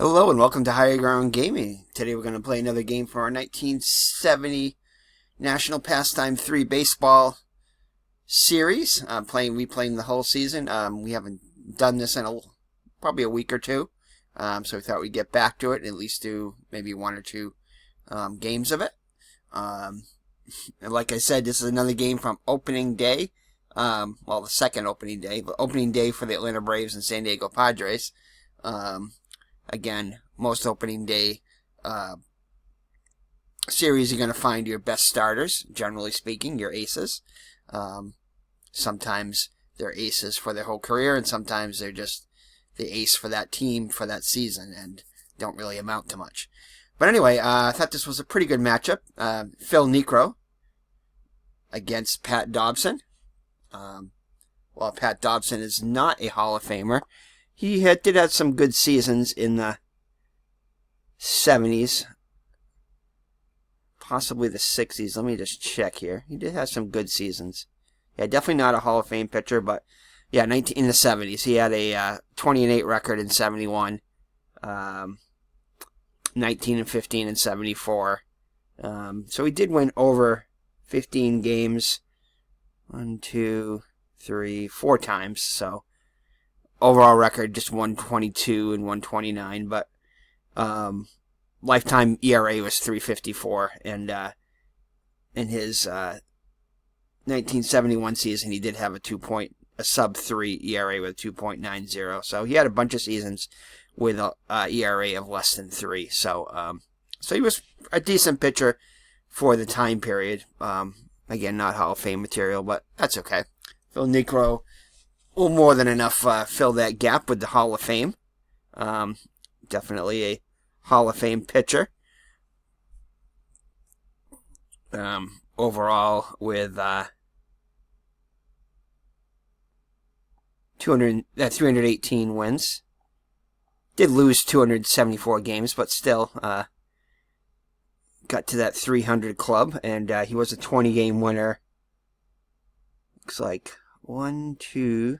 Hello and welcome to Higher Ground Gaming. Today we're going to play another game for our 1970 National Pastime 3 Baseball Series. Replaying the whole season. We haven't done this in probably a week or two, so we thought we'd get back to it and at least do maybe one or two games of it. And like I said, this is another game from opening day. Well, the second opening day, but opening day for the Atlanta Braves and SanDiego Padres. Again, most opening day series, you're going to find your best starters, generally speaking, your aces. Sometimes they're aces for their whole career, and sometimes they're just the ace for that team for that season and don't really amount to much. But anyway, I thought this was a pretty good matchup. Phil Neikro against Pat Dobson. While Pat Dobson is not a Hall of Famer, he did have some good seasons in the 70s, possibly the 60s. Let me just check here. He did have some good seasons. Yeah, definitely not a Hall of Fame pitcher, but yeah, in the 70s. He had a 20-8 record in 71, 19-15 in 74. So he did win over 15 games, 1, 2, 3, 4 times. So overall record just 122 and 129, but lifetime ERA was 3.54, and in his 1971 season he did have a sub 3 ERA with 2.90. So he had a bunch of seasons with a ERA of less than 3. So he was a decent pitcher for the time period. Again, not Hall of Fame material, but that's okay. Phil Neikro will more than enough fill that gap with the Hall of Fame. Definitely a Hall of Fame pitcher. Overall, with 318 wins. Did lose 274 games, but still got to that 300 club, and he was a 20-game winner. Looks like 3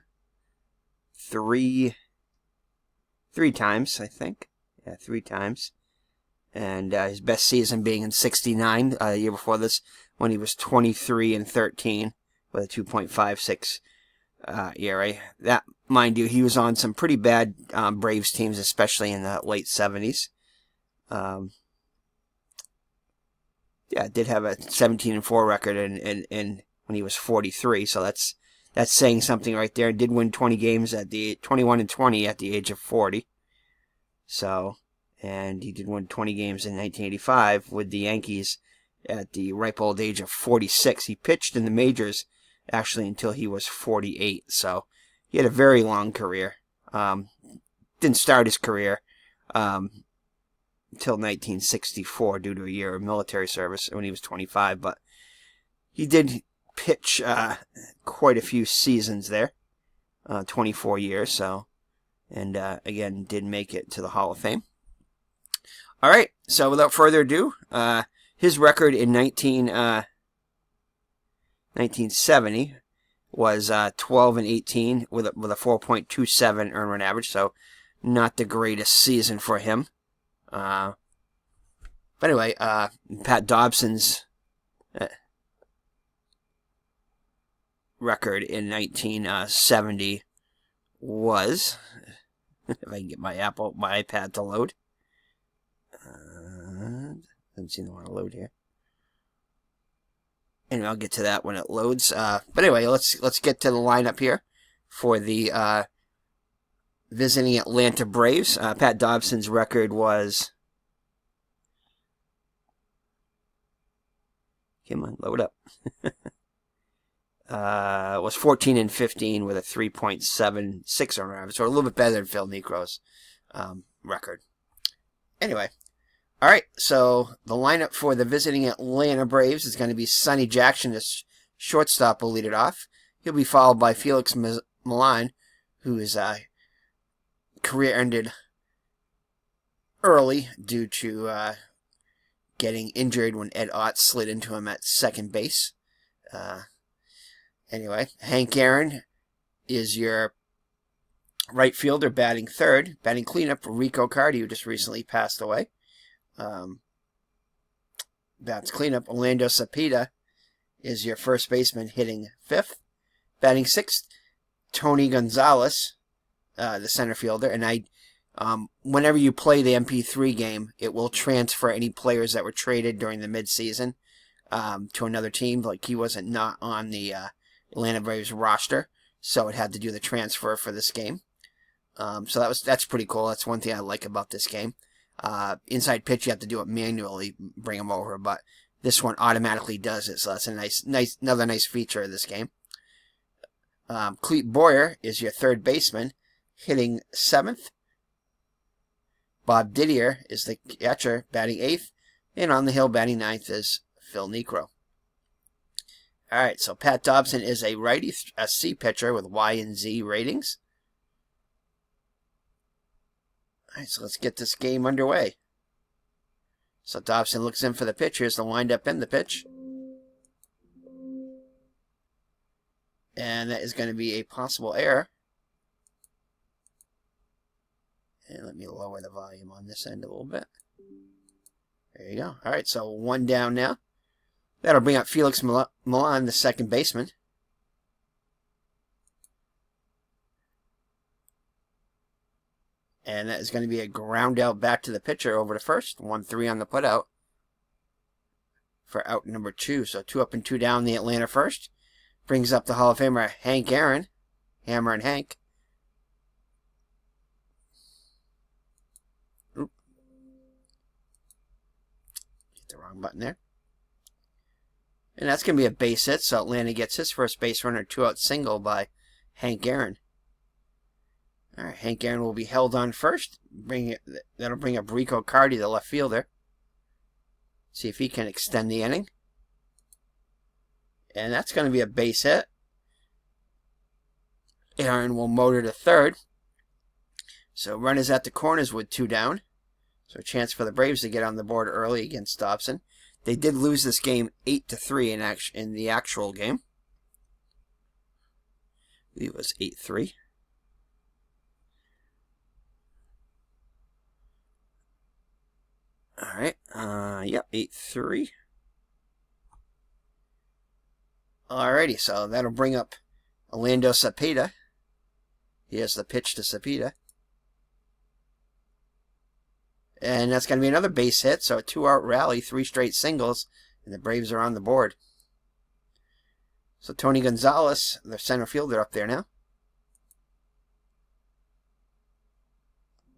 times, I think. Yeah, 3 times. And his best season being in 69, the year before this, when he was 23-13 with a 2.56 ERA. That, mind you, he was on some pretty bad Braves teams, especially in the late 70s. Yeah, did have a 17-4 record in when he was 43, so that's saying something right there. Did win 20 games at the 21-20 at the age of 40. So, and he did win 20 games in 1985 with the Yankees at the ripe old age of 46. He pitched in the majors actually until he was 48. So he had a very long career. Didn't start his career until 1964 due to a year of military service when he was 25. But he did pitch quite a few seasons there, 24 years. So, and again, did make it to the Hall of Fame. All right, so without further ado, his record in 1970 was 12-18 with a 4.27 earned run average. So, not the greatest season for him. But anyway, Pat Dobson's record in 1970 was, if I can get my iPad to load. Doesn't seem to want to load here. Anyway, I'll get to that when it loads. But anyway, let's get to the lineup here for the visiting Atlanta Braves. Pat Dobson's record was, come on, load up. Was 14-15 with a 3.76 earned run average, so a little bit better than Phil Neikro's record. Anyway, all right. So the lineup for the visiting Atlanta Braves is going to be Sonny Jackson, as shortstop, will lead it off. He'll be followed by Felix Millan, whose career ended early due to getting injured when Ed Ott slid into him at second base. Anyway, Hank Aaron is your Right fielder batting third. Batting cleanup for Rico Cardi, who just recently passed away. Bats cleanup. Orlando Cepeda is your first baseman, hitting fifth. Batting sixth, Tony Gonzalez, the center fielder. And whenever you play the NPIII game, it will transfer any players that were traded during the midseason to another team. Like, he wasn't not on the Atlanta Braves roster, so it had to do the transfer for this game. So that's pretty cool. That's one thing I like about this game. Inside pitch, you have to do it manually, bring them over, but this one automatically does it. So that's a another nice feature of this game. Clete Boyer is your third baseman, hitting seventh. Bob Didier is the catcher, batting eighth. And on the hill, batting ninth, is Phil Neikro. All right, so Pat Dobson is a righty, a C pitcher with Y and Z ratings. All right, so let's get this game underway. So Dobson looks in for the pitch. Here's the windup in the pitch. And that is going to be a possible error. And let me lower the volume on this end a little bit. There you go. All right, so one down now. That'll bring up Felix Milan, the second baseman. And that is going to be a ground out back to the pitcher over to first. 1-3 on the putout for out number 2. So 2 up and 2 down, the Atlanta first. Brings up the Hall of Famer Hank Aaron. Hammer and Hank. Oop. Hit the wrong button there. And that's going to be a base hit, so Atlanta gets his first base runner, 2-out single by Hank Aaron. All right, Hank Aaron will be held on first. That'll bring up Rico Cardi, the left fielder. See if he can extend the inning. And that's going to be a base hit. Aaron will motor to third. So runners at the corners with 2 down. So a chance for the Braves to get on the board early against Dobson. They did lose this game 8-3 in the actual game. I believe it was 8-3. All right. Yep, 8-3. Alrighty, so that'll bring up Orlando Cepeda. Here's the pitch to Cepeda. And that's going to be another base hit, so a 2-out rally, 3 straight singles, and the Braves are on the board. So Tony Gonzalez, the center fielder, up there now.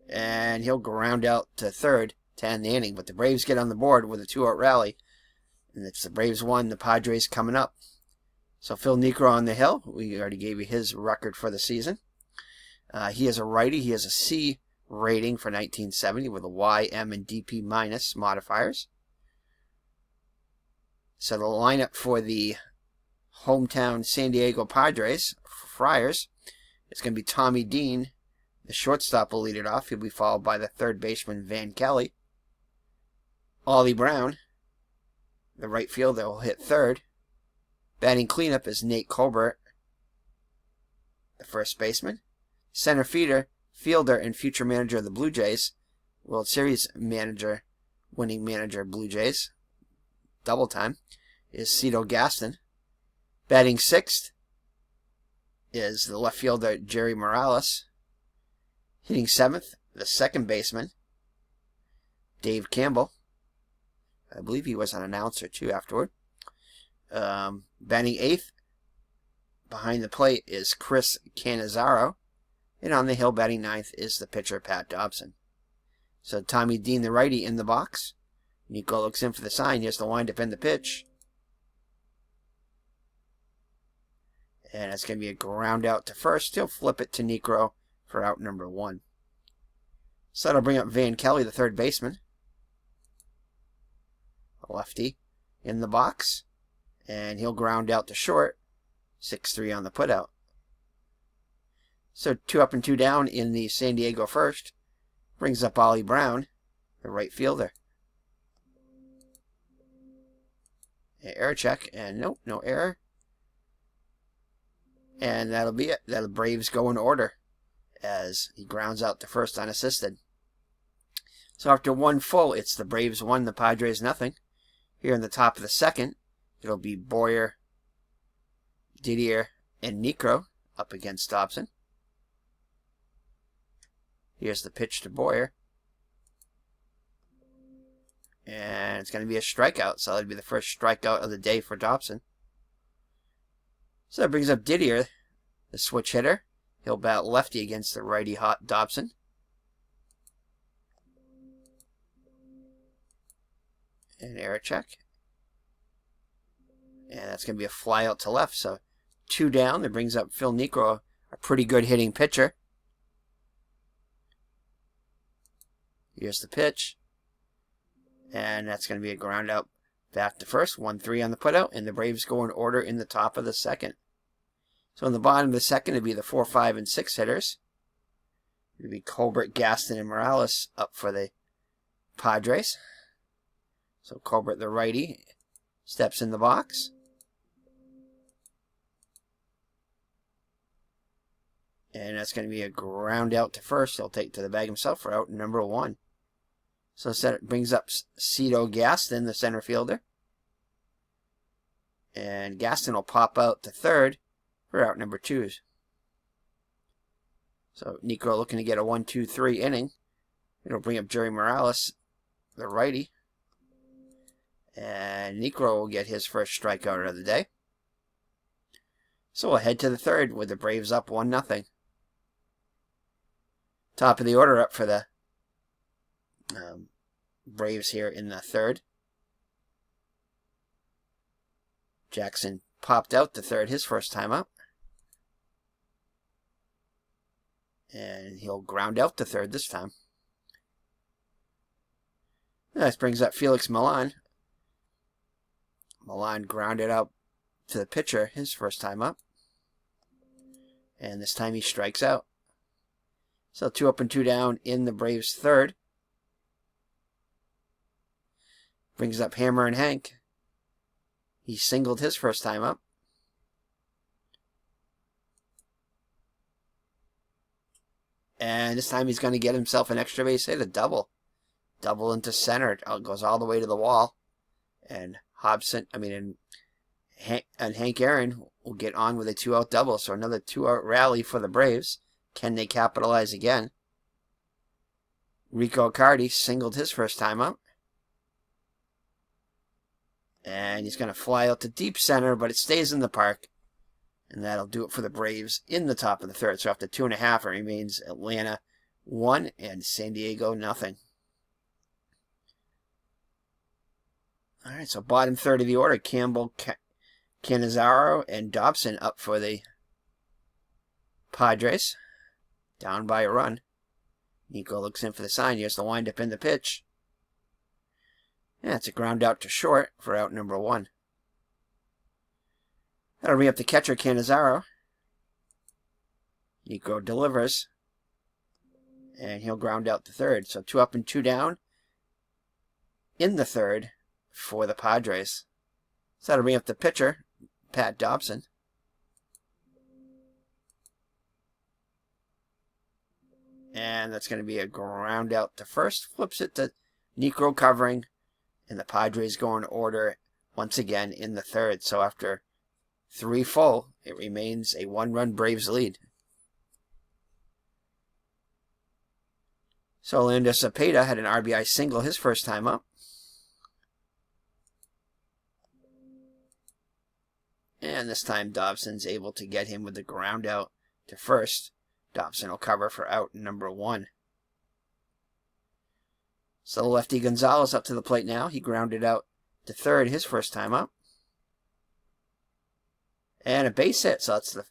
And he'll ground out to third to end the inning, but the Braves get on the board with a 2-out rally. And it's the Braves 1, the Padres coming up. So Phil Neikro on the hill. We already gave you his record for the season. He is a righty. He has a C rating for 1970 with a Y, M, and DP minus modifiers. So the lineup for the hometown SanDiego Padres, Friars, is going to be Tommy Dean. The shortstop will lead it off. He'll be followed by the third baseman, Van Kelly. Ollie Brown, the right fielder, will hit third. Batting cleanup is Nate Colbert, the first baseman. Center fielder, and future manager of the Blue Jays, World Series manager, winning manager Blue Jays, double time, is Cito Gaston. Batting sixth is the left fielder, Jerry Morales. Hitting seventh, the second baseman, Dave Campbell. I believe he was an announcer too afterward. Batting eighth, behind the plate, is Chris Cannizzaro. And on the hill, batting ninth, is the pitcher, Pat Dobson. So Tommy Dean, the righty, in the box. Nico looks in for the sign. Here's the windup in the pitch. And it's going to be a ground out to first. He'll flip it to Neikro for out number 1. So that'll bring up Van Kelly, the third baseman. A lefty in the box. And he'll ground out to short. 6-3 on the putout. So 2 up and 2 down in the SanDiego first. Brings up Ollie Brown, the right fielder. Error check, and nope, no error. And that'll be it. The Braves go in order. as he grounds out to first unassisted. So after 1 full, it's the Braves 1, the Padres nothing. Here in the top of the second, it'll be Boyer, Didier, and Neikro up against Dobson. Here's the pitch to Boyer. And it's going to be a strikeout, so that'll be the first strikeout of the day for Dobson. So that brings up Didier, the switch hitter. He'll bat lefty against the righty hot Dobson. And error check. And that's going to be a fly out to left. So 2 down. That brings up Phil Neikro, a pretty good hitting pitcher. Here's the pitch. And that's going to be a ground out back to first. 1-3 on the putout. And the Braves go in order in the top of the second. So in the bottom of the second, it'd be the 4, 5, and 6 hitters. It'd be Colbert, Gaston, and Morales up for the Padres. So Colbert, the righty, steps in the box. And that's going to be a ground out to first. He'll take to the bag himself for out number 1. So it brings up Cito Gaston, the center fielder. And Gaston will pop out to third for out number 2. So Neikro looking to get a 1-2-3 inning. It'll bring up Jerry Morales, the righty. And Neikro will get his first strikeout of the day. So we'll head to the third with the Braves up 1-0. Top of the order up for the Braves here in the third. Jackson popped out to third his first time up. And he'll ground out to third this time. This brings up Felix Milan. Milan grounded out to the pitcher his first time up. And this time he strikes out. So 2 up and 2 down in the Braves' third. Brings up Hammer and Hank. He singled his first time up. And this time he's going to get himself an extra base hit, a double. Double into center. It goes all the way to the wall. And Hank Aaron will get on with a 2-out double. So another 2-out rally for the Braves. Can they capitalize again? Rico Cardi singled his first time up. And he's going to fly out to deep center, but it stays in the park. And that'll do it for the Braves in the top of the third. So after 2.5, it remains Atlanta 1 and SanDiego 0. All right, so bottom third of the order, Campbell, Canizaro, and Dobson up for the Padres. Down by a run. Nico looks in for the sign. Here's the windup in the pitch. Yeah, it's a ground out to short for out number 1. That'll bring up the catcher, Canizaro. Nico delivers. And he'll ground out to third. So 2 up and 2 down in the third for the Padres. So that'll bring up the pitcher, Pat Dobson. And that's going to be a ground out to first. Flips it to Neikro covering. And the Padres go in order once again in the third. So after 3 full, it remains a 1-run Braves lead. So Orlando Cepeda had an RBI single his first time up. And this time Dobson's able to get him with the ground out to first. Dobson will cover for out number 1. So lefty Gonzalez up to the plate now. He grounded out to third his first time up. And a base hit. So that's the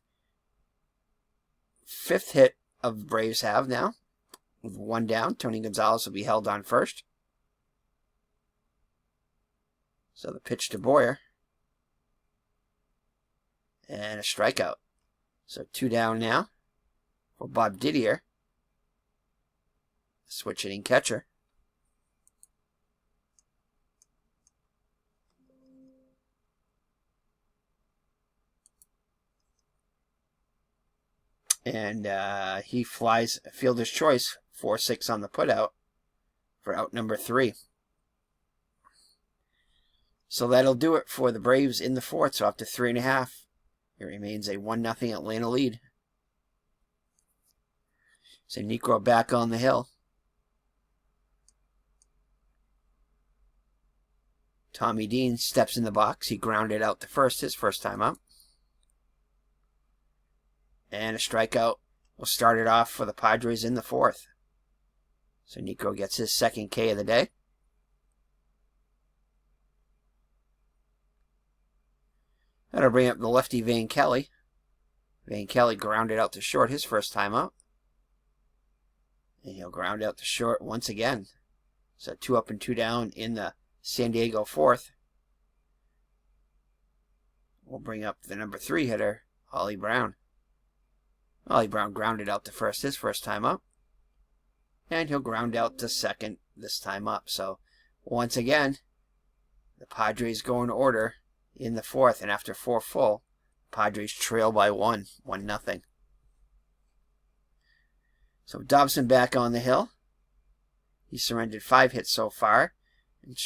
5th hit of the Braves have now. With 1 down, Tony Gonzalez will be held on first. So the pitch to Boyer. And a strikeout. So 2 down now for Bob Didier. Switch hitting catcher. And he flies fielder's choice, 4-6 on the putout for out number 3. So that'll do it for the Braves in the 4th. So after 3.5, it remains a 1-0 Atlanta lead. So Neikro back on the hill. Tommy Dean steps in the box. He grounded out to first, his first time up. And a strikeout will start it off for the Padres in the 4th. So Neikro gets his second K of the day. That'll bring up the lefty Vane Kelly. Vane Kelly grounded out to short his first time up. And he'll ground out to short once again. So 2 up and 2 down in the SanDiego 4th. We'll bring up the number 3 hitter, Ollie Brown. Ollie Brown grounded out to first his first time up. And he'll ground out to second this time up. So once again, the Padres go in order in the 4th. And after 4 full, Padres trail by 1-0. So Dobson back on the hill. He surrendered 5 hits so far. And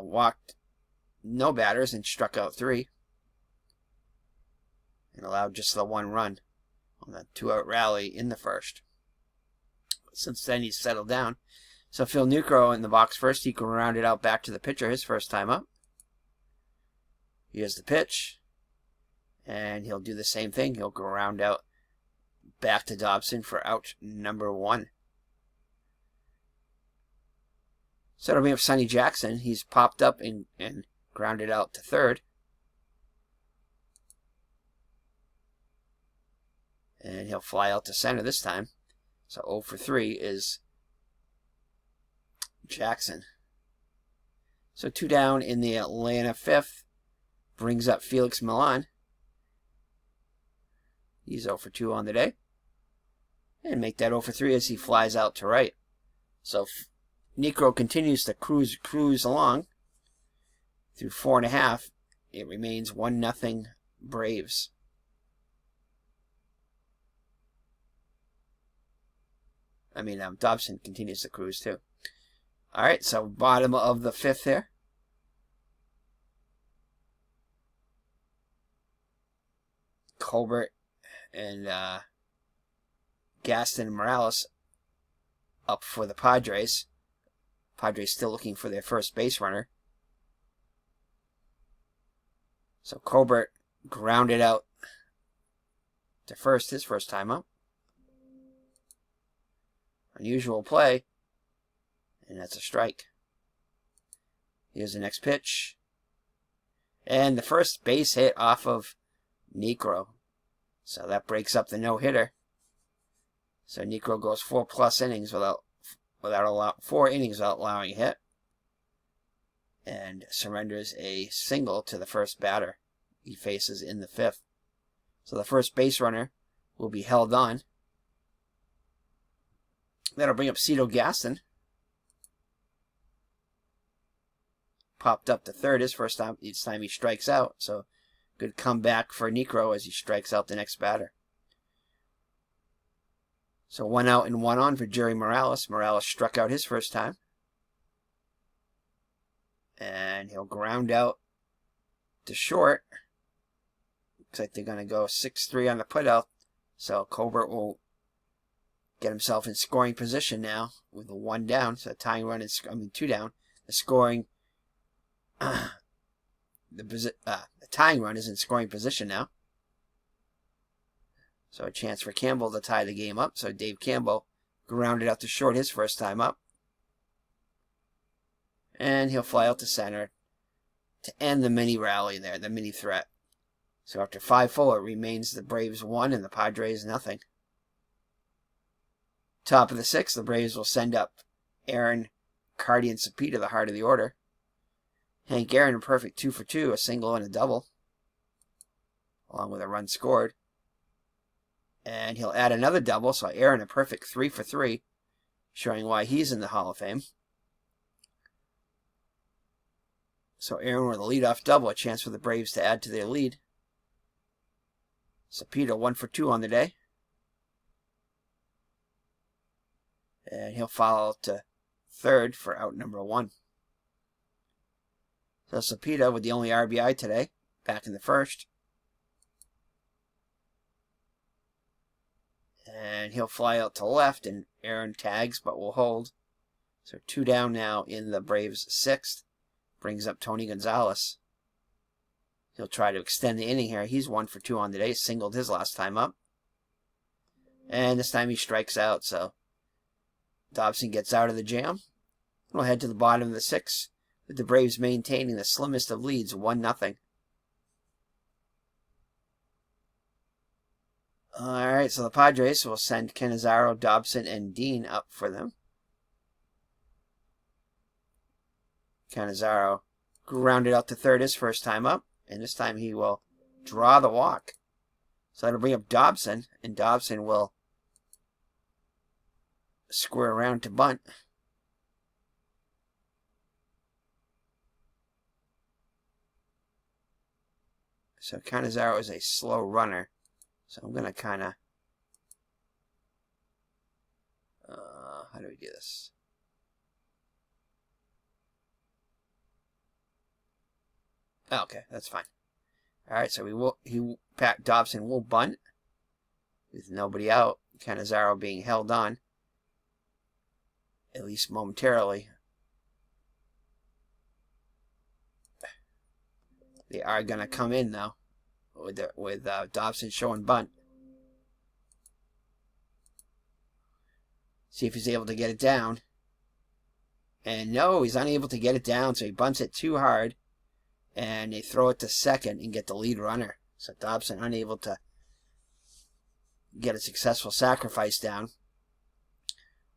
walked no batters and struck out 3. And allowed just the 1 run on the 2-out rally in the 1st. Since then, he's settled down. So Phil Neikro in the box first. He can round it out back to the pitcher his first time up. Here's the pitch. And he'll do the same thing. He'll go round out back to Dobson for out number 1. So it'll be up Sonny Jackson. He's popped up and grounded out to third. And he'll fly out to center this time. So 0 for 3 is Jackson. So 2 down in the Atlanta 5th. Brings up Felix Milan. He's 0 for 2 on the day. And make that 0 for 3 as he flies out to right. So Neikro continues to cruise along through 4.5. It remains 1-0 Braves. Dobson continues to cruise too. All right, so bottom of the 5th here. Colbert and Gaston and Morales up for the Padres. Padres still looking for their first base runner. So Colbert grounded out to first his first time up. Unusual play. And that's a strike. Here's the next pitch. And the first base hit off of Neikro. So that breaks up the no-hitter. So Neikro goes 4+ innings without 4 innings without allowing a hit. And surrenders a single to the first batter he faces in the 5th. So the first base runner will be held on. That'll bring up Cito Gaston. Popped up to third his first time. Each time he strikes out. So good comeback for Neikro as he strikes out the next batter. So 1 out and 1 on for Jerry Morales. Morales struck out his first time. And he'll ground out to short. Looks like they're going to go 6-3 on the putout. So Colbert will get himself in scoring position now with a 1 down. So the tying run is, 2 down. The scoring, the tying run is in scoring position now. So a chance for Campbell to tie the game up. So Dave Campbell grounded out to short his first time up. And he'll fly out to center to end the mini rally there, the mini threat. So after 5 full, it remains the Braves 1 and the Padres 0. Top of the 6th, the Braves will send up Aaron, Cardi, and Cepeda, the heart of the order. Hank Aaron, a perfect 2 for 2, a single and a double, along with a run scored. And he'll add another double, so Aaron, a perfect 3 for 3, showing why he's in the Hall of Fame. So Aaron with a leadoff double, a chance for the Braves to add to their lead. Cepeda 1 for 2 on the day. And he'll follow to third for out number 1. So Cepeda with the only RBI today, back in the first. And he'll fly out to left, and Aaron tags, but will hold. So 2 down now in the Braves' 6th. Brings up Tony Gonzalez. He'll try to extend the inning here. He's 1 for 2 on the day. Singled his last time up. And this time he strikes out, so Dobson gets out of the jam. We'll head to the bottom of the 6th, with the Braves maintaining the slimmest of leads, 1-0. Alright, so the Padres will send Canizaro, Dobson, and Dean up for them. Canizaro grounded out to third his first time up, and this time he will draw the walk. So that'll bring up Dobson, and Dobson will square around to bunt. So Canizaro is a slow runner. So I'm going to kind of... how do we do this? Okay, that's fine. Alright, so Pat Dobson will bunt with nobody out. Canizaro being held on, at least momentarily. They are going to come in, though, with Dobson showing bunt. See if he's able to get it down. And no, he's unable to get it down, so he bunts it too hard. And they throw it to second and get the lead runner. So Dobson unable to get a successful sacrifice down.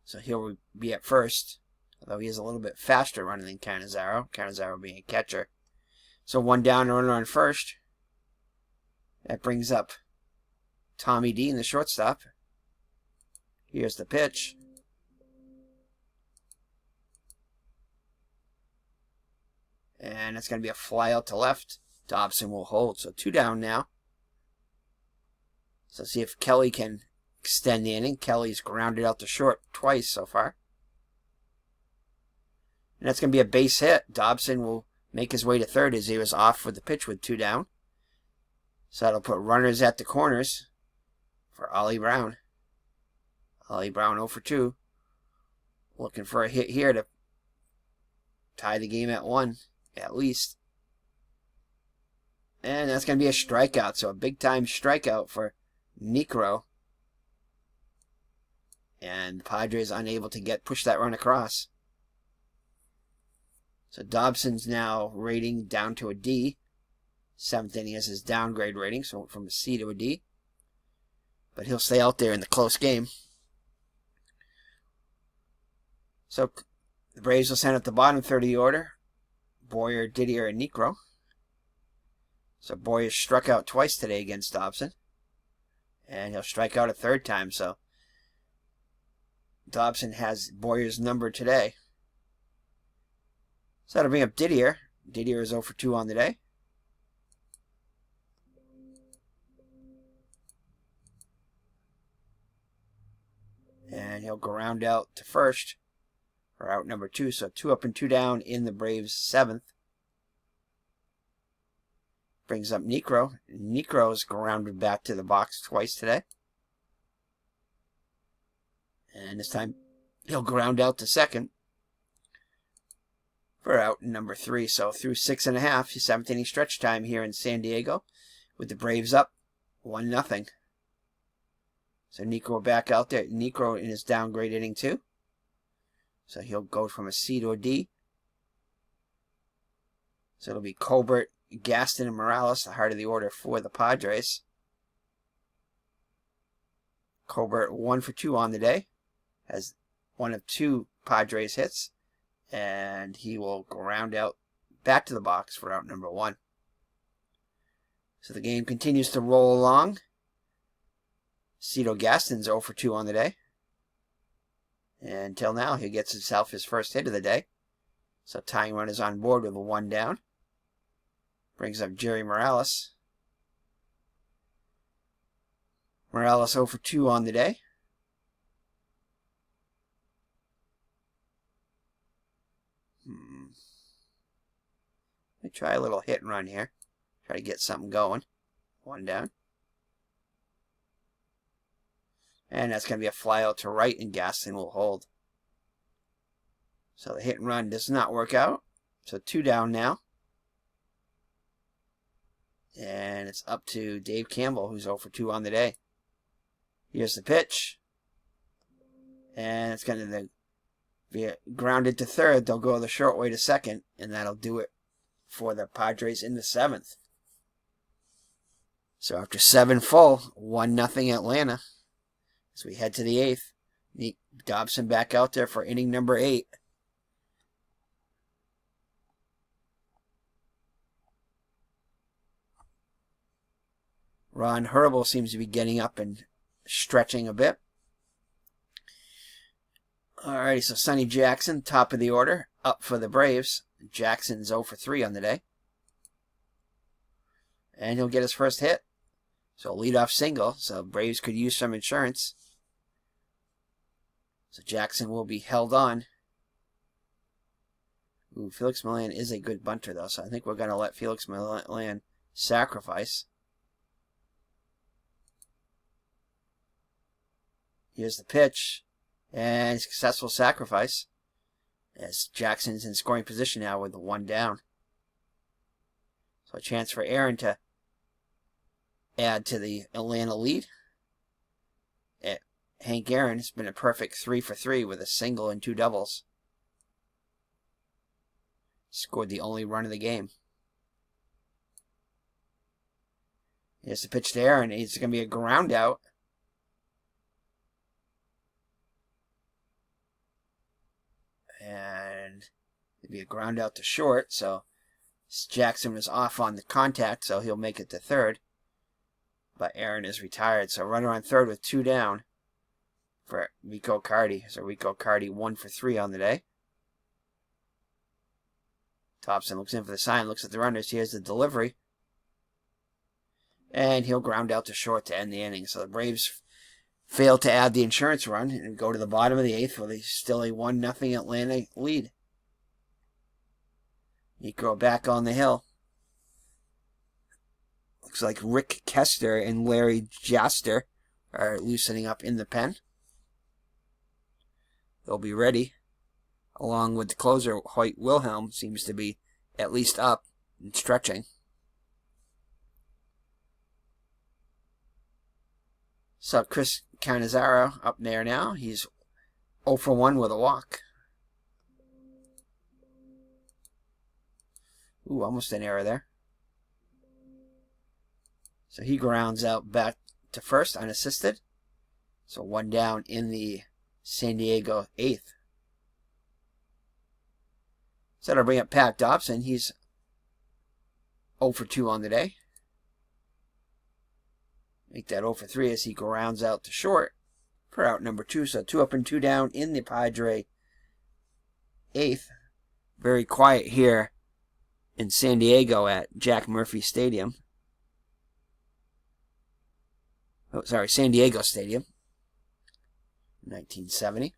So he'll be at first, although he is a little bit faster running than Canizaro. Canizaro being a catcher. So 1 down, runner on first. That brings up Tommy Dean, the shortstop. Here's the pitch. And it's going to be a fly out to left. Dobson will hold. So 2 down now. So see if Kelly can extend the inning. Kelly's grounded out to short twice so far. And that's going to be a base hit. Dobson will make his way to third as he was off for the pitch with 2 down. So that'll put runners at the corners for Ollie Brown. Ollie Brown 0 for 2. Looking for a hit here to tie the game at 1, at least. And that's going to be a strikeout. So a big-time strikeout for Neikro. And the Padres unable to push that run across. So Dobson's now rating down to a D. 7th inning is his downgrade rating, so went from a C to a D. But he'll stay out there in the close game. So the Braves will send up the bottom third of the order. Boyer, Didier, and Neikro. So Boyer struck out twice today against Dobson. And he'll strike out a 3rd time, so Dobson has Boyer's number today. So that'll bring up Didier. Didier is 0 for 2 on the day. And he'll ground out to first for out number 2. So 2 up and 2 down in the Braves' 7th. Brings up Neikro. Neikro's grounded back to the box twice today. And this time he'll ground out to second for out number 3. So through 6.5, 7th inning stretch time here in SanDiego with the Braves up 1-0. So Neikro back out there. Neikro in his downgrade inning too. So he'll go from a C to a D. So it'll be Colbert, Gaston, and Morales, the heart of the order for the Padres. Colbert 1 for 2 on the day. Has 1 of 2 Padres hits. And he will ground out back to the box for out number 1. So the game continues to roll along. Cito Gaston's 0 for 2 on the day. And until now, he gets himself his first hit of the day. So tying run is on board with a 1 down. Brings up Jerry Morales. Morales 0 for 2 on the day. me try a little hit and run here. Try to get something going. One down. And that's going to be a fly out to right, and Gaston will hold. So the hit and run does not work out. So 2 down now. And it's up to Dave Campbell, who's 0 for 2 on the day. Here's the pitch. And it's going to be grounded to third. They'll go the short way to second, and that'll do it for the Padres in the 7th. So after 7 full, 1-0 Atlanta. As we head to the 8th. Dobson back out there for inning number 8. Ron Herbel seems to be getting up and stretching a bit. Alrighty, so Sonny Jackson, top of the order, up for the Braves. Jackson's 0 for 3 on the day. And he'll get his first hit. So leadoff single, so Braves could use some insurance. So Jackson will be held on. Ooh, Felix Milan is a good bunter, though, so I think we're going to let Felix Milan sacrifice. Here's the pitch, and successful sacrifice, as Jackson's in scoring position now with the 1 down. So a chance for Aaron to add to the Atlanta lead. Hank Aaron has been a perfect 3 for 3 with a single and 2 doubles. Scored the only run of the game. Here's the pitch to Aaron. It's going to be a ground out. And it'll be a ground out to short, so Jackson was off on the contact, so he'll make it to third. But Aaron is retired, so runner on third with 2 down for Rico Cardi. So Rico Cardi 1 for 3 on the day. Dobson looks in for the sign, looks at the runners. Here's the delivery. And he'll ground out to short to end the inning. So the Braves fail to add the insurance run and go to the bottom of the 8th with still a 1-0 Atlanta lead. Neikro back on the hill. Looks like Rick Kester and Larry Jaster are loosening up in the pen. They'll be ready. Along with the closer, Hoyt Wilhelm seems to be at least up and stretching. So Chris Cannizzaro up there now. He's 0 for 1 with a walk. Ooh, almost an error there. So he grounds out back to first unassisted. So 1 down in the SanDiego 8th. So that'll bring up Pat Dobson. He's 0 for 2 on the day. Make that 0 for 3 as he grounds out to short for out number 2. So 2 up and 2 down in the Padre 8th. Very quiet here in SanDiego at Jack Murphy Stadium. Oh, sorry, SanDiego Stadium. 1970.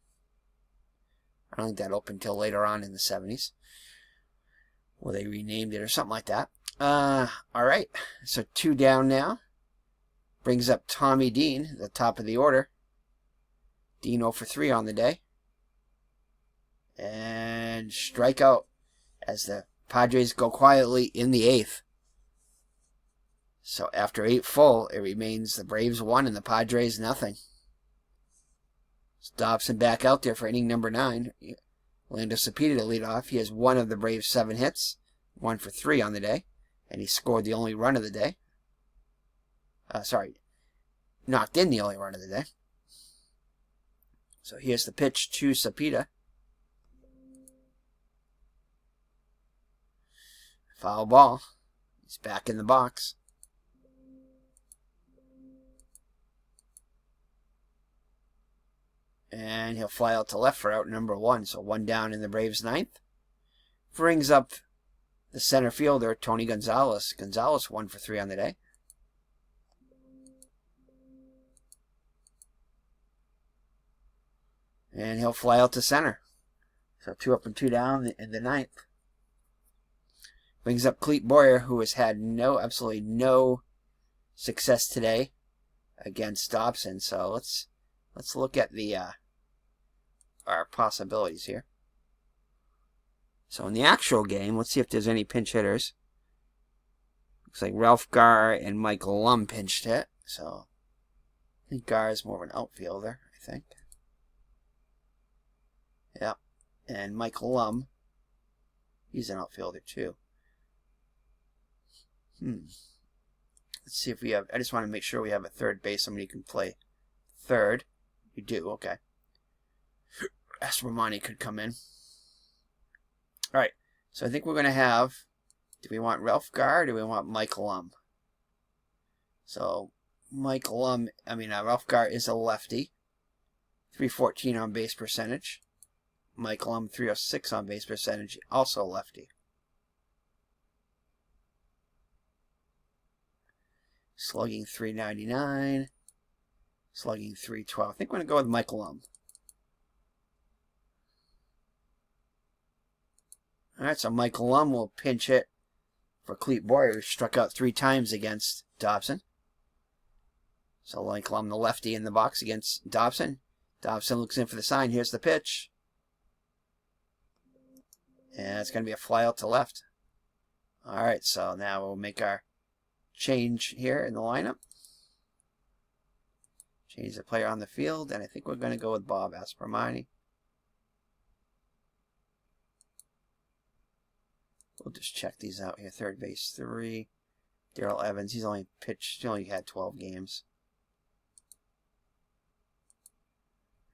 I don't think that opened until later on in the 70s. Well, they renamed it or something like that. Alright, so 2 down now. Brings up Tommy Dean, the top of the order. Dean 0 for 3 on the day. And strikeout as the Padres go quietly in the 8th. So after 8 full, it remains the Braves 1 and the Padres nothing. Dobson back out there for inning number 9. Orlando Cepeda to lead off. He has 1 of the Braves' 7 hits. 1 for 3 on the day. And he scored the only run of the day. Knocked in the only run of the day. So here's the pitch to Cepeda. Foul ball. He's back in the box. And he'll fly out to left for out number 1. So 1 down in the Braves' 9th. Brings up the center fielder, Tony Gonzalez. Gonzalez 1 for 3 on the day. And he'll fly out to center. So 2 up and 2 down in the 9th. Brings up Clete Boyer, who has had absolutely no success today against Dobson. So let's look at the our possibilities here. So in the actual game, let's see if there's any pinch hitters. Looks like Ralph Garr and Mike Lum pinched hit. So I think Garr is more of an outfielder, I think. Yeah. And Mike Lum, he's an outfielder too. Let's see if we have, I just want to make sure we have a third base, somebody who can play third. You do, okay. Aspermani could come in. Alright, so I think we're going to have, do we want Ralph Garr or do we want Mike Lum? So, Mike Lum, Ralph Garr is a lefty. 314 on base percentage. Mike Lum, 306 on base percentage, also lefty. Slugging 399. Slugging 312. I think we're going to go with Mike Lum. Alright, so Mike Lum will pinch hit for Clete Boyer, who struck out 3 times against Dobson. So Mike Lum, the lefty in the box against Dobson. Dobson looks in for the sign. Here's the pitch. And it's going to be a fly out to left. Alright, so now we'll make our change here in the lineup. Change the player on the field, and I think we're going to go with Bob Aspermani. We'll just check these out here. Third base 3. Darrell Evans, he only had 12 games.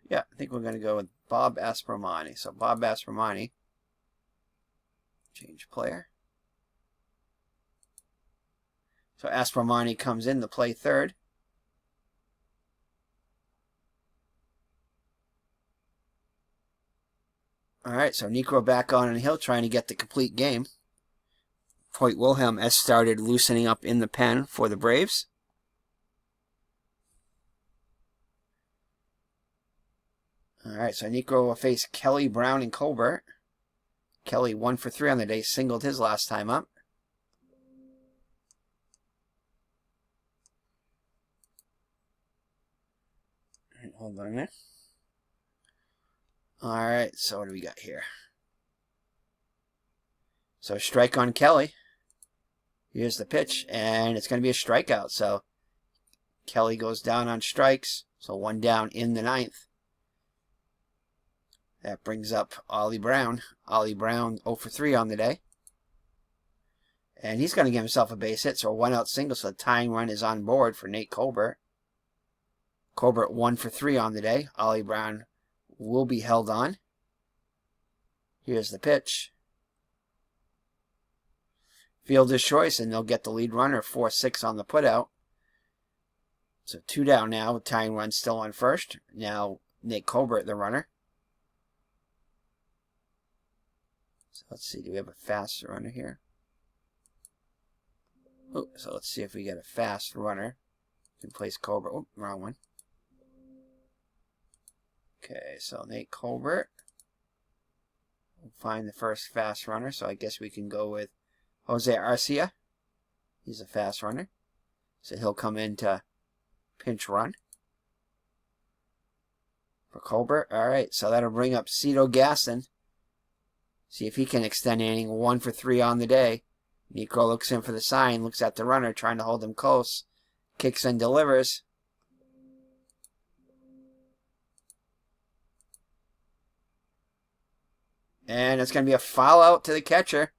Yeah, I think we're going to go with Bob Aspermani. So Bob Aspermani. Change player. So Aspermani comes in to play third. Alright, so Neikro back on, and he'll trying to get the complete game. Hoyt Wilhelm has started loosening up in the pen for the Braves. Alright, so Neikro will face Kelly, Brown, and Colbert. Kelly 1 for 3 on the day, singled his last time up. Hold on a minute. Alright, so what do we got here? So strike on Kelly. Here's the pitch, and it's going to be a strikeout. So Kelly goes down on strikes. So 1 down in the 9th. That brings up Ollie Brown. Ollie Brown 0 for 3 on the day. And he's going to give himself a base hit. So a 1-out single. So the tying run is on board for Nate Colbert. Colbert 1 for 3 on the day. Ollie Brown will be held on. Here's the pitch. Fielder's choice, and they'll get the lead runner 4-6 on the putout. So 2 down now, with tying run still on first. Now Nate Colbert, the runner. So let's see, do we have a fast runner here? Oh, so let's see if we get a fast runner. Can place Colbert. Oh, wrong one. Okay, so Nate Colbert. We'll find the first fast runner, so I guess we can go with Jose Arcia. He's a fast runner. So he'll come in to pinch run for Colbert. Alright, so that'll bring up Cito Gaston. See if he can extend an inning. 1 for 3 on the day. Neikro looks in for the sign, looks at the runner, trying to hold him close. Kicks and delivers. And it's going to be a foul out to the catcher.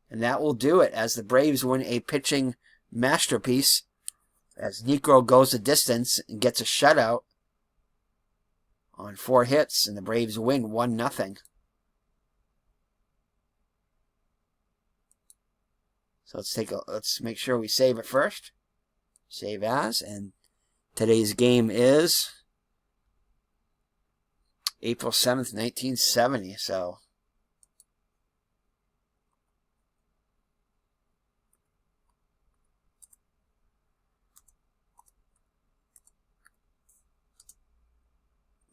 And that will do it as the Braves win a pitching masterpiece. As Neikro goes the distance and gets a shutout on 4 hits. And the Braves win 1-0. So let's make sure we save it first. Save as. And today's game is April 7th, 1970. So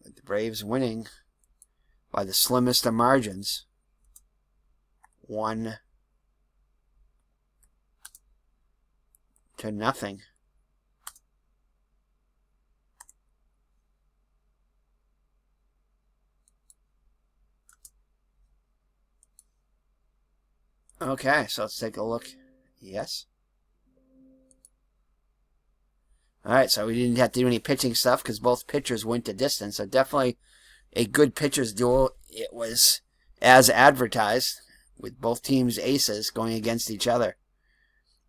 the Braves winning by the slimmest of margins. 1-0. 2-0. Okay, so let's take a look. Yes. Alright, so we didn't have to do any pitching stuff because both pitchers went to distance. So definitely a good pitchers duel. It was as advertised, with both teams' aces going against each other.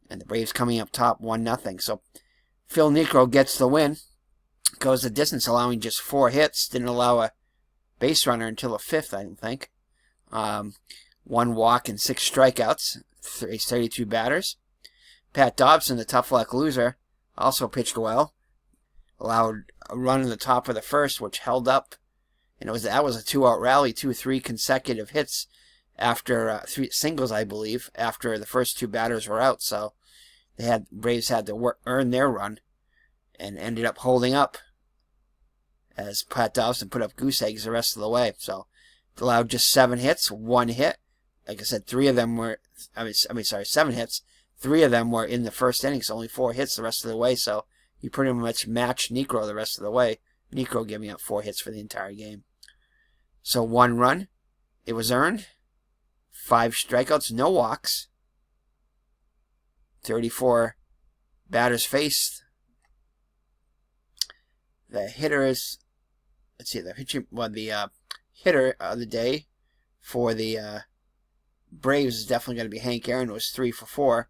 And the Braves coming up top 1-0. So Phil Neikro gets the win. Goes the distance, allowing just 4 hits. Didn't allow a base runner until the 5th, I don't think. 1 walk and 6 strikeouts. 32 batters. Pat Dobson, the tough luck loser, also pitched well. Allowed a run in the top of the 1st, which held up. And that was a 2-out rally, 2-3 consecutive hits after 3 singles, I believe, after the first 2 batters were out. So Braves had to earn their run and ended up holding up as Pat Dobson put up goose eggs the rest of the way. So it allowed just 7 hits, 1 hit. Like I said, 3 of them were, 7 hits. 3 of them were in the first inning, so only 4 hits the rest of the way. So he pretty much matched Neikro the rest of the way. Neikro giving up 4 hits for the entire game. So 1 run, it was earned. 5 strikeouts, no walks. 34 batters faced. The hitter is, let's see, the hitter of the day for the Braves is definitely going to be Hank Aaron, who was 3 for 4,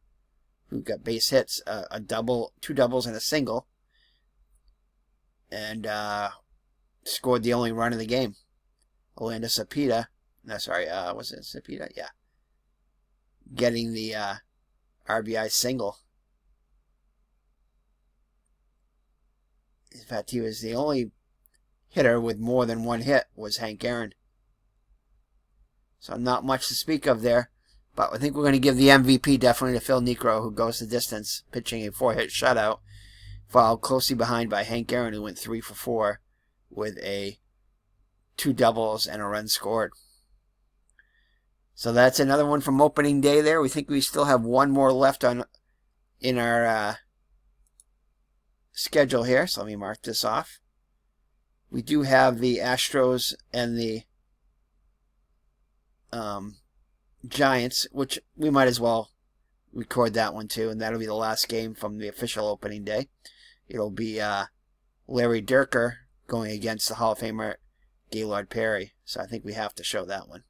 who got base hits, a double, 2 doubles and a single, and scored the only run of the game. Orlando Cepeda, was it Cepeda? Yeah. Getting the RBI single. In fact, he was the only hitter with more than 1 hit was Hank Aaron. So not much to speak of there. But I think we're going to give the MVP definitely to Phil Neikro, who goes the distance, pitching a 4-hit shutout, followed closely behind by Hank Aaron, who went 3 for 4 with 2 doubles and a run scored. So that's another one from opening day there. We think we still have 1 more left in our schedule here. So let me mark this off. We do have the Astros and the Giants, which we might as well record that one too, and that'll be the last game from the official opening day. It'll be Larry Dierker going against the Hall of Famer Gaylord Perry. So I think we have to show that one.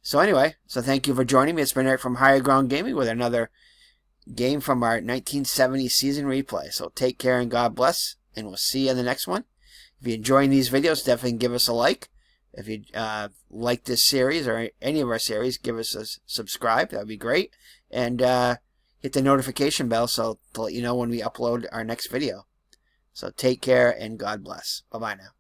So anyway, thank you for joining me. It's been Eric from Higher Ground Gaming with another game from our 1970 season replay. So take care and God bless, and we'll see you in the next one. If you're enjoying these videos, definitely give us a like. If you like this series or any of our series, give us a subscribe. That would be great. And hit the notification bell to let you know when we upload our next video. So take care and God bless. Bye-bye now.